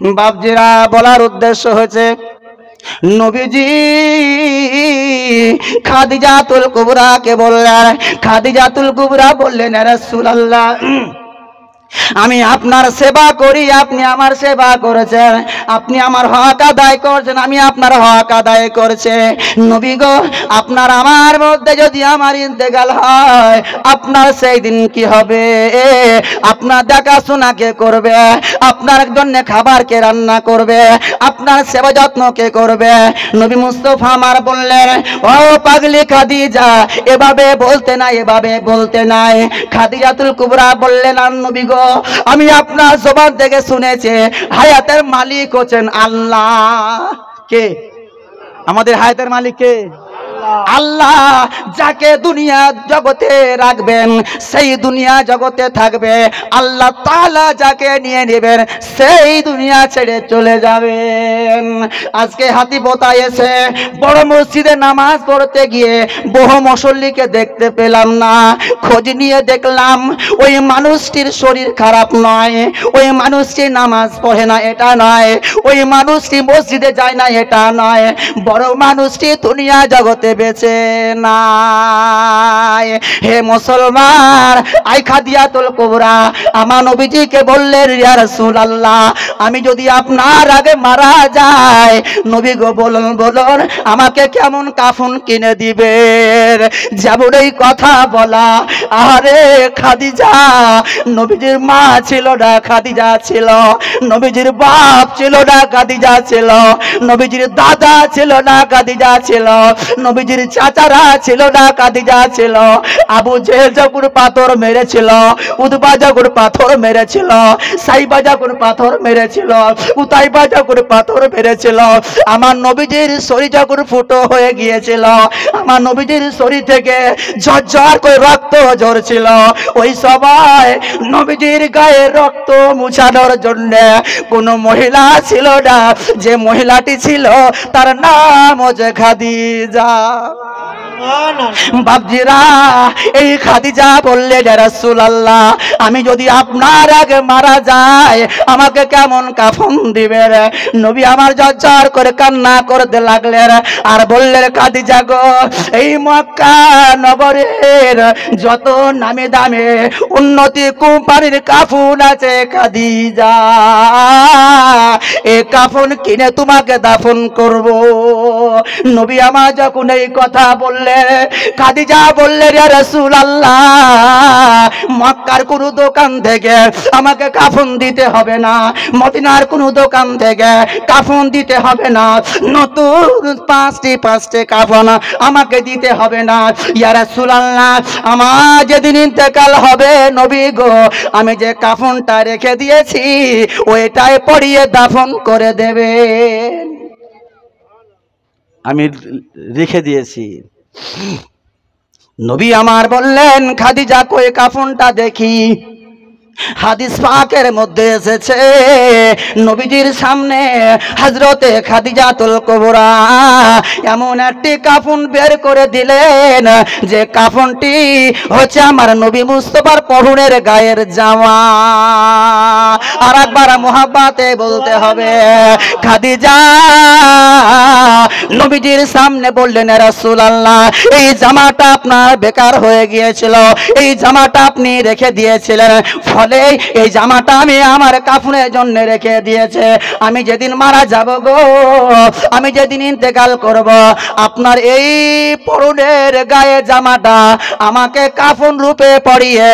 বাপজিরা বলার উদ্দেশ্য হয়েছে নবীজি খাদিজাতুল কুবরাকে বললেন, খাদিজাতুল কুবরা বললেন ইয়া রাসূলুল্লাহ আমি আপনার সেবা করি, আপনি আমার সেবা করেছেন, আপনি আমার হক আদায় করছেন, আমি আপনার হক আদায় করছে। নবী গো আপনার আমার মধ্যে যদি আমার ইন্তেকাল হয় আপনার সেই দিন কি হবে? আপনার দেখাশোনা কে করবে? আপনার জন্য খাবার কে রান্না করবে? আপনার সেবা যত্ন কে করবে? নবী মুস্তাফা আমার বললেন ও পাগলি খাদিজা এভাবে বলতে নাই, এভাবে বলতে নাই। খাদিজাতুল কুবরা বললেন আর নবী গো আমি আপনার জবান থেকে শুনেছি হায়াতের মালিক হচ্ছেন আল্লাহ। কে আমাদের হায়াতের মালিক? কে? আল্লাহ। যাকে দুনিয়া জগতে রাখবেন সেই দুনিয়া জগতে থাকবে, আল্লাহ তাআলা যাকে নিয়ে নেবেন সেই দুনিয়া ছেড়ে চলে যাবেন। আজকে হাতিপোতা এসে বড় মসজিদে নামাজ পড়তে গিয়ে বহু মুসল্লিকে দেখতে পেলাম না। খোঁজ নিয়ে দেখলাম ওই মানুষটির শরীর খারাপ নয়, ওই মানুষটি নামাজ পড়ে না এটা নয়, ওই মানুষটি মসজিদে যায় না এটা নয়, বড় মানুষটি দুনিয়া জগতে বেঁচে নাই। হে মুসলমান, আই খাদিজাতুল কুবরা আমার নবীজিকে বললেন ইয়া রাসূলুল্লাহ আমি যদি আপনার আগে মারা যাই নবী গো বলুন বলুন আমাকে কেমন কাফন কিনে দিবেন? যেমন এই কথা বলা, আরে খাদিজা নবীজির মা ছিল না, খাদিজা ছিল। নবীজির বাপ ছিল না, খাদিজা ছিল। নবীজির দাদা ছিল না, খাদিজা ছিল। নবীজির চাচারা ছিল না, খাদিজা ছিল। আবু জেহেল যখন পাথর মেরেছিল, উতবা যখন পাথর মেরেছিল, সাইবা যখন পাথর মেরেছিল, উতাইবা যখন পাথর মেরেছিল, আমার নবীজির শরীর যখন ফুটো হয়ে গিয়েছিল, আমার নবীজির শরীর থেকে ঝরঝর করে রক্ত ঝরছিল, ওই সময় নবীজির গায়ে রক্ত মুছানোর জন্য কোনো মহিলা ছিল না। যে মহিলাটি ছিল তার নাম হচ্ছে খাদিজা। বাপজিরা এই খাদিজা বললে ইয়া রাসূলুল্লাহ আমি যদি আপনার আগে মারা যাই আমাকে কেমন কাফন দিবেন? নবী আমার ঝরঝর করে কান্না করতে লাগলেন আর বললেন খাদিজা গো এই মক্কা নগরের যত নামে দামে উন্নতি কোম্পানির কাফন আছে খাদিজা, এই কাফন কিনে তোমাকে দাফন করব। নবী আমার যখন এই কথা বললেন খাদিজা বললেন ইয়া রাসূলুল্লাহ মক্কার কোন দোকান থেকে আমাকে কাফন দিতে হবে না, মদিনার কোন দোকান থেকে কাফন দিতে হবে না, নতুন পাঁচটি কাফন আমাকে দিতে হবে না। ইয়া রাসূলুল্লাহ আমার যেদিন ইন্তেকাল হবে নবী গো আমি যে কাফনটা রেখে দিয়েছি ওইটাই পরিয়ে দাফন করে দেবেন। আমি রেখে দিয়েছি। নবী আমার বললেন খাদিজা কই কাফনটা দেখি। হাদিস পাকের মধ্যে এসেছে নবীজির সামনে হযরতে খাদিজাতুল কুবরা এমন একটি কাফন বের করে দিলেন যে কাফনটি হচ্ছে আমার নবী মুস্তাফার পরনের গায়ের জামা। আর একবার মোহাব্বতে বলতে হবে খাদিজা নবীজির সামনে বললেন ইয়া রাসূলুল্লাহ এই জামাটা আপনার বেকার হয়ে গিয়েছিল, এই জামাটা আপনি রেখে দিয়েছিলেন, ফলে এই জামাটা আমি আমার কাফনের জন্য রেখে দিয়েছে। আমি যেদিন মারা যাব গো, আমি যেদিন ইন্তেকাল করব, আপনার এই পরনের গায়ে জামাটা আমাকে কাফন রূপে পরিয়ে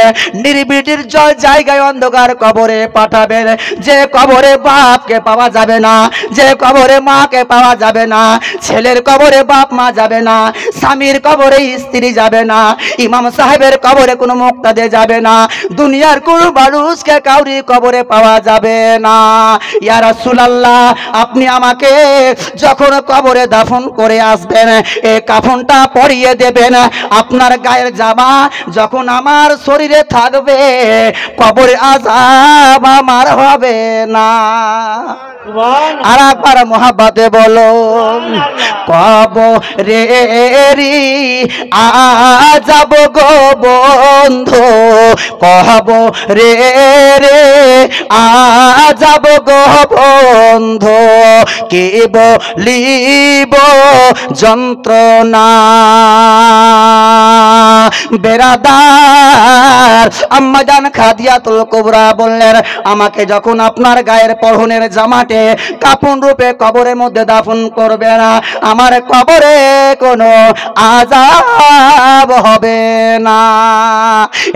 নির্বিটির জায়গায় অন্ধকার কবরে পাঠাবেন, যে কবরে বাপকে পাওয়া যাবে না, যে কবরে মাকে পাওয়া যাবে না, ছেলের কবরে বাপ মা যাবে না, স্বামীর কবরে স্ত্রী যাবে না, ইমাম সাহেবের কবরে কোনো মুক্তাদে যাবে না, দুনিয়ার কোনো মানুষকে কাউরি কবরে পাওয়া যাবে না। ইয়া রাসূলুল্লাহ আপনি আমাকে যখন কবরে দাফন করে আসবেন এই কাফনটা পরিয়ে দেবেন, আপনার গায়ের জামা যখন আমার শরীরে থাকবে কবরে আযাব আমার হবে না। আর একবার মোহাব্বতে বলো কবরেরি আযাব গো বন্ধু, কবরে রে আজাব গো বন্ধু কি বলিব যন্ত্রণা বেরাদার আম্মাজান খাদিজাতুল কুবরা বললেন আমাকে যখন আপনার গায়ের পরনের জামাতে কাফন রূপে কবরের মধ্যে দাফন করবে না আমার কবরে কোনো আযাব হবে না।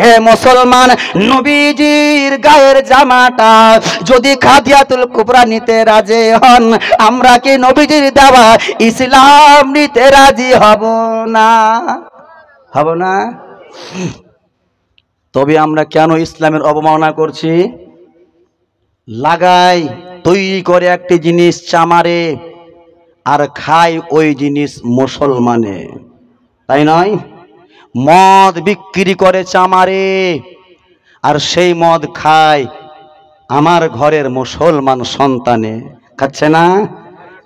হে মুসলমান নবীজির গায়ের জামাটা যদি খাদিজাতুল কুবরা নিতে রাজি হন আমরা কি নবীজির দেওয়া ইসলাম নিতে রাজি হব না? হব না? তবে আমরা কেন ইসলামের অবমাননা করছি? লাগাই তৈরি করে একটি জিনিস চামারে আর খাই ওই জিনিস মুসলমানে, তাই নয়? মদ বিক্রি করে চামারে আর সেই মদ খায় আমার ঘরের মুসলমান সন্তানে, খাচ্ছে না?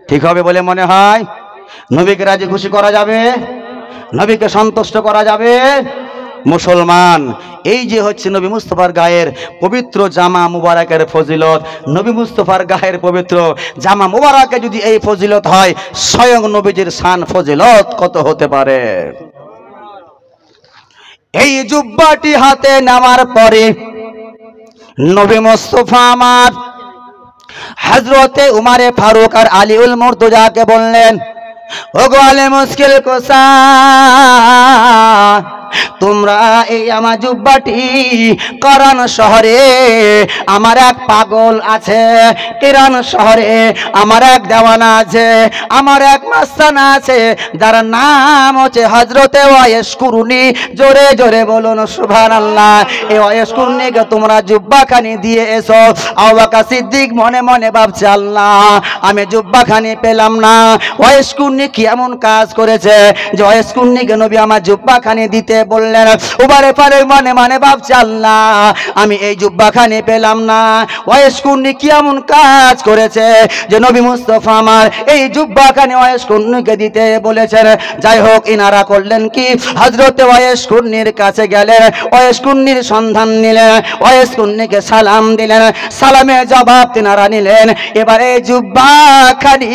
ঠিক হবে বলে মনে হয়? নবীকে রাজি খুশি করা যাবে? নবীকে সন্তুষ্ট করা যাবে? মুসলমান এই যে হচ্ছে নবী মুস্তাফার গায়ের পবিত্র জামা মুবারকের ফজিলত, নবী মুস্তাফার গায়ের পবিত্র জামা মুবারকে যদি এই ফজিলত হয় স্বয়ং নবীজির শান ফজিলত কত হতে পারে। এই জুব্বাটি হাতে নেওয়ার পরে নবী মুস্তাফা আমার হযরতে উমারে ফারুক আর আলীউল মুর্তজাকে বললেন ওগো আলে মুশকিল কোসা তোমরা এই আমার জুব্বাটি কোরআন শহরে আমার এক পাগল আছে, কিরান শহরে আমার এক দেওয়ানা আছে, আমার এক মাস্তানা আছে যার নাম হচ্ছে হযরতে ওয়াইস কুরুনি। জোরে জোরে বলুন সুবহানাল্লাহ। এই ওয়াইস কুরুনিকে তোমরা জুব্বাখানি দিয়ে এসো। আবু বকর সিদ্দিক মনে মনে ভাবছে আল্লাহ আমি জুব্বাখানি পেলাম না, ওয়াইস কুরুনি কি এমন কাজ করেছে যে ওয়াইস কুরুনিকে নবী আমার জুব্বাখানি দিতে বললেন। উমারে ফারুক মনে মনে ভাবছে আল্লাহ আমি এই জুব্বাখানি পেলাম না, ওয়াইস কুরুনি কি এমন কাজ করেছে যে নবী মুস্তাফা আমার এই জুব্বাখানি ওয়াইস কুরুনিকে দিতে বলেছেন। যাই হোক ইনারা করলেন কি হযরতে ওয়াইস কুরুনির কাছে গেলেন, ওয়াইস কুরুনির সন্ধান নিলেন, ওয়াইস কুরুনিকে সালাম দিলেন, সালামের জবাব তিনারা নিলেন। এবারে জুব্বাখানি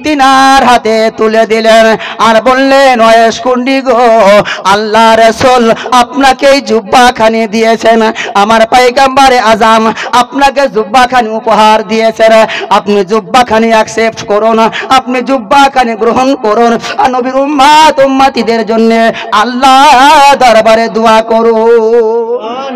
তিনার হাতে তুলে দিলেন আর বললেন ওয়াইস কুরুনি গো আল্লাহ রাসূল আপনাকে এই জুব্বাখানি দিয়েছেন, আমার পয়গম্বরে আজম আপনাকে জুব্বাখানি উপহার দিয়েছেন, আপনি জুব্বাখানি অ্যাকসেপ্ট করুন, আপনি জুব্বাখানি গ্রহণ করুন আর নবীর উম্মত উম্মতিদের জন্য আল্লাহ দরবারে দোয়া করুন।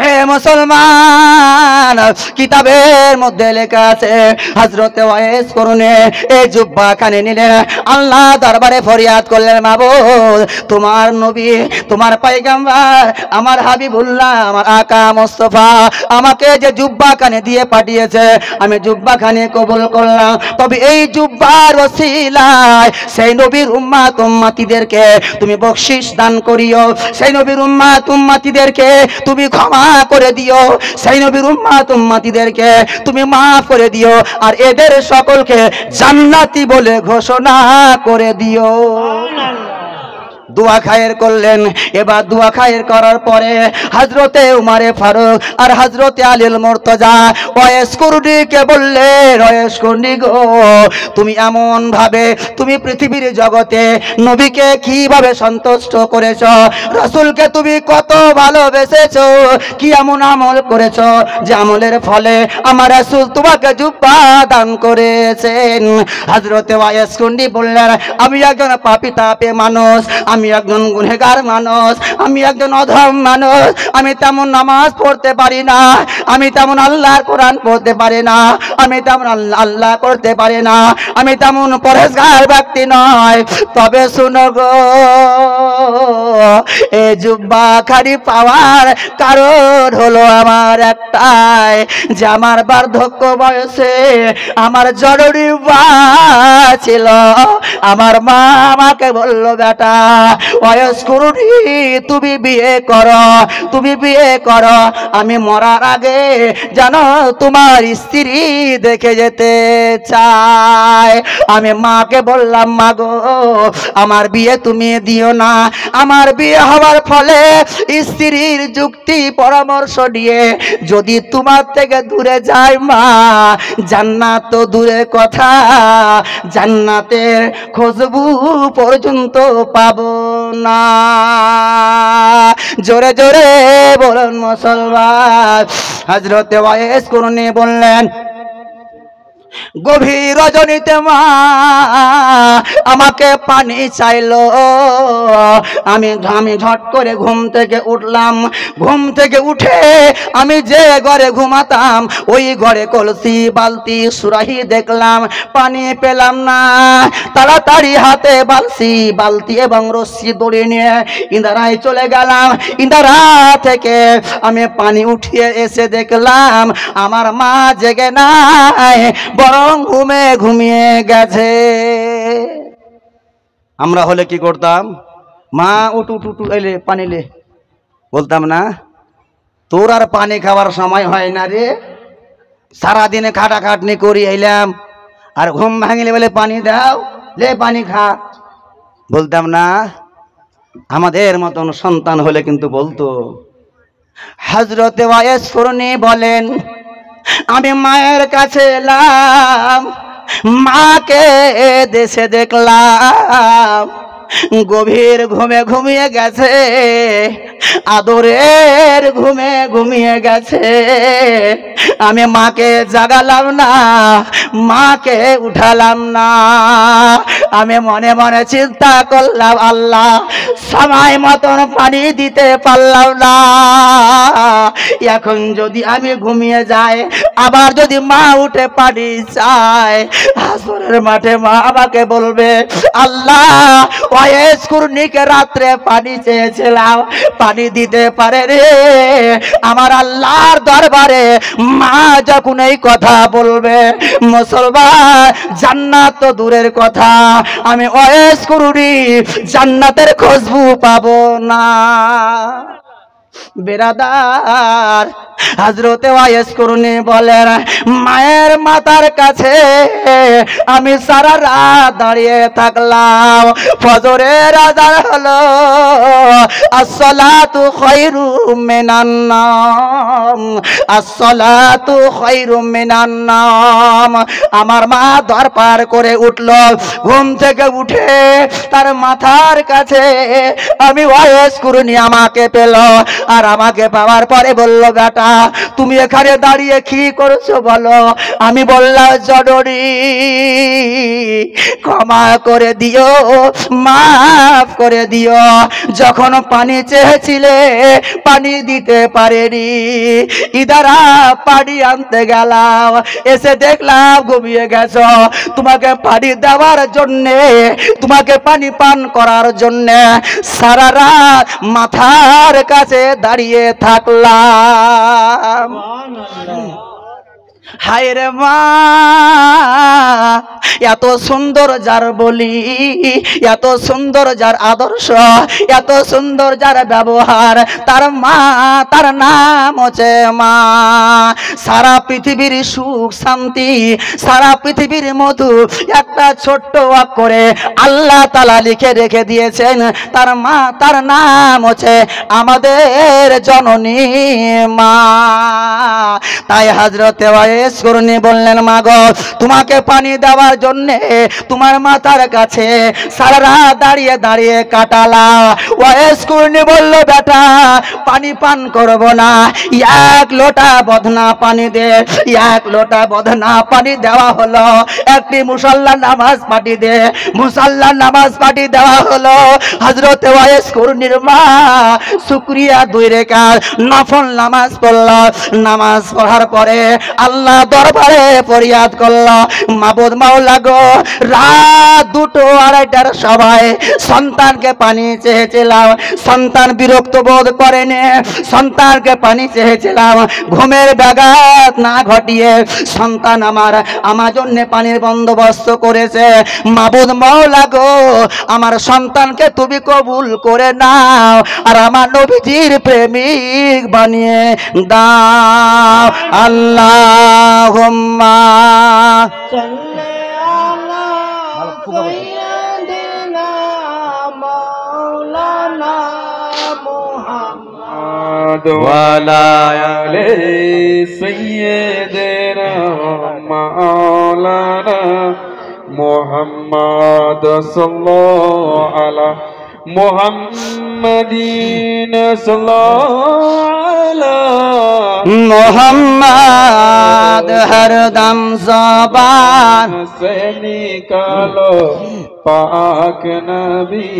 হে মুসলমান কিতাবের মধ্যে লেখা আছে হযরতে ওয়াইস কুরুনি এই জুব্বাখানি নিলেন, আল্লাহ দরবারে ফরিয়াদ করলেন মাবুদ তোমার নবী তোমার পয়গম্বর আমার হাবিবুল্লাহ আমার আকা মুস্তাফা আমাকে যে জুব্বাখানি দিয়ে পাঠিয়েছে আমি জুব্বাখানি কবুল করলাম, তবে এই জুব্বার ওসিলায় সেই নবীর উম্মত উম্মতিদেরকে তুমি বকশিশ দান করিও, সেই নবীর উম্মত উম্মতিদেরকে তুমি ক্ষমা করে দিও, সেই নবীর উম্মত উম্মতিদেরকে তুমি মাফ করে দিও আর এদের সকলকে জান্নাতি বলে ঘোষণা করে দিও। দোয়া খায়ের করলেন। এবার দোয়া খায়ের করার পরে হযরতে উমারে ফারুক আর হযরতে আলীউল মুর্তজা ওয়াইস কুরুনিকে বললেন ওয়াইস কুরুনি গো তুমি এমন ভাবে তুমি পৃথিবীর জগতে নবীকে কিভাবে সন্তুষ্ট করেছো, রাসূলকে তুমি কত ভালোবেসেছো, কি এমন আমল করেছো যে আমলের ফলে আমার রাসূল তোমাকে জুব্বা দান করেছেন। হযরতে ওয়াইস কুরুনি বললেন আমি একজন পাপী তাপে মানুষ, আমি একজন গুনাহগার মানুষ, আমি একজন অধম মানুষ, আমি তেমন নামাজ পড়তে পারি না, আমি তেমন আল্লাহর কোরআন পড়তে পারি না, আমি তেমন আল্লাহ করতে পারি না, আমি তেমন পরহেজগার ব্যক্তি নয়, তবে শুনো গো এই জুব্বাখানি পাওয়ার কারণ হলো আমার একটাই যে আমার বার্ধক্য বয়সে আমার জরুরি ছিল, আমার মা আমাকে বলল বেটা ওয়াইস করুনি তুমি বিয়ে করো, তুমি বিয়ে করো, আমি মরার আগে যেন তোমার স্ত্রী দেখে যেতে চায়। আমি মাকে বললাম, মা গো আমার বিয়ে তুমি দিও না, আমার বিয়ে হওয়ার ফলে স্ত্রীর যুক্তি পরামর্শ দিয়ে যদি তোমার থেকে দূরে যায় মা, জান্নাত তো দূরে কথা, জান্নাতের খুশবু পর্যন্ত পাবো না। জোরে জোরে বলুন মুসলমান। হযরত ওয়াইস করুনি বললেন, গভীর রজনীতে মা আমাকে পানি চাইলো। আমি ঝট করে ঘুম থেকে উঠলাম। ঘুম থেকে উঠে আমি যে ঘরে ঘুমাতাম ওই ঘরে কলসি বালতি সুরাহি দেখলাম, পানি পেলাম না। তাড়াতাড়ি হাতে বালতি এবং রশ্মি দড়ি নিয়ে ইন্দারায় চলে গেলাম। ইন্দারা থেকে আমি পানি উঠিয়ে এসে দেখলাম আমার মা জেগে নাই, বরং ঘুমিয়ে গেছে। আমরা হলে কি করতাম? মা উঠু উঠু এলে পানি লে, বলতাম না তোর আর পানি খাওয়ার সময় হয় না রে, সারাদিনে খাটাখাটনি করি এলাম আর ঘুম ভাঙিলে বলে পানি দাও, লে পানি খা, বলতাম না? আমাদের মতন সন্তান হলে কিন্তু বলতো। হযরত ওয়াইস করুনি বলেন, আমি মায়ের কাছে এলাম, মাকে দেশে দেখলাম গভীর ঘুমে ঘুমিয়ে গেছে, আদরের ঘুমে ঘুমিয়ে গেছে। আমি মাকে জাগালাম না, মাকে উঠালাম না। আমি মনে মনে চিন্তা করলাম, আল্লাহ সময় মতন পানি দিতে পারলাম না, এখন যদি আমি ঘুমিয়ে যাই, আবার যদি মা উঠে পানি চায়, হাসরের মাঠে মা আমাকে বলবে, আল্লাহ ওয়াইস করুনিকে রাত্রে পানি চেয়েছিলাম, পানি দিতে পারে রে। আমার আল্লাহর দরবারে মা যখন এই কথা বলবে, মুসলমান জান্নাত তো দূরের কথা, আমি ওয়াইস করুনি জান্নাতের খুশবু পাবো না। বেরাদার, হযরত ওয়াইস করুনি বলেন, মায়ের মাথার কাছে আমি সারা রাত দাঁড়িয়ে থাকলাম। ফজরের আযান হলো, আসসালাতু খায়রুম মিনান নাম, আসসালাতু খায়রুম মিনান নাম। আমার মা দরবার করে উঠল, ঘুম থেকে উঠে তার মাথার কাছে আমি ওয়াইস করুনি আমাকে পেল, আর আমাকে পাওয়ার পরে বলল, বেটা তুমি এখানে দাঁড়িয়ে কি করছো বলো? আমি বললাম, জননী ক্ষমা করে দিও, মাফ করে দিও, যখন পানি চেয়েছিলে পানি দিতে পারেনি, ইদারা পানি আনতে গেলাম, এসে দেখলাম ঘুমিয়ে গেছো। তোমাকে পানি দেওয়ার জন্যে, তোমাকে পানি পান করার জন্যে সারা রাত মাথার কাছে দাঁড়িয়ে থাকলাম। হায় রে মা, এত সুন্দর যার বলি, এত সুন্দর যার আদর্শ, এত সুন্দর যার ব্যবহার, তার মা, তার নাম হচ্ছে মা। সারা পৃথিবীর সুখ শান্তি, সারা পৃথিবীর মধু একটা ছোট্ট অক্ষরে আল্লাহ তাআলা লিখে রেখে দিয়েছেন, তার মা, তার নাম হচ্ছে আমাদের জননী মা। তাই হযরত ওয়াইস করুনি বললেন, মা গো তোমাকে পানি দেওয়ার জন্য তোমার মাথার কাছে সারা রাত দাঁড়িয়ে দাঁড়িয়ে কাটালাম। ওয়াইস করুনি বলল, বেটা পানি পান করব না, এক লোটা বদনা পানি দে। এক লোটা বদনা পানি দেওয়া হলো, একটি মুসাল্লার নামাজ পাঠিয়ে দে। মুসাল্লার নামাজ পাঠিয়ে দেওয়া হলো। হযরত ওয়াইস করুনির মা শুকরিয়া 2 রাকাত নফল নামাজ পড়ল। নামাজ পড়ার পরে আল্লাহ আল্লাহ দরবারে ফরিয়াদ করলো, মাবুদ মাওলা গো, রাত 2-2:30টার সময় সন্তানকে পানি চেয়েছিলাম, সন্তান বিরক্ত বোধ করেনি, সন্তানকে পানি চেয়েছিলাম, ঘুমের ব্যাঘাত না ঘটিয়ে সন্তান আমার জন্য পানির বন্দোবস্ত করেছে। মাবুদ মাওলা গো, আমার সন্তানকে তুমি কবুল করে নাও আর আমার নবীজির প্রেমিক বানিয়ে দাও। আল্লাহুম্মা সাল্লি আলা সাইয়্যিদিনা মাওলানা মুহাম্মদ ওয়া আলা আলি সাইয়্যিদিনা মাওলানা মুহাম্মদ সাল্লাল্লাহু আলা মুহাম্মাদিন সাল্লাল্লাহু মোহাম্মদ হরদম ज़बान से निकालो पाक नबी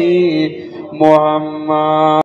मोहम्मद।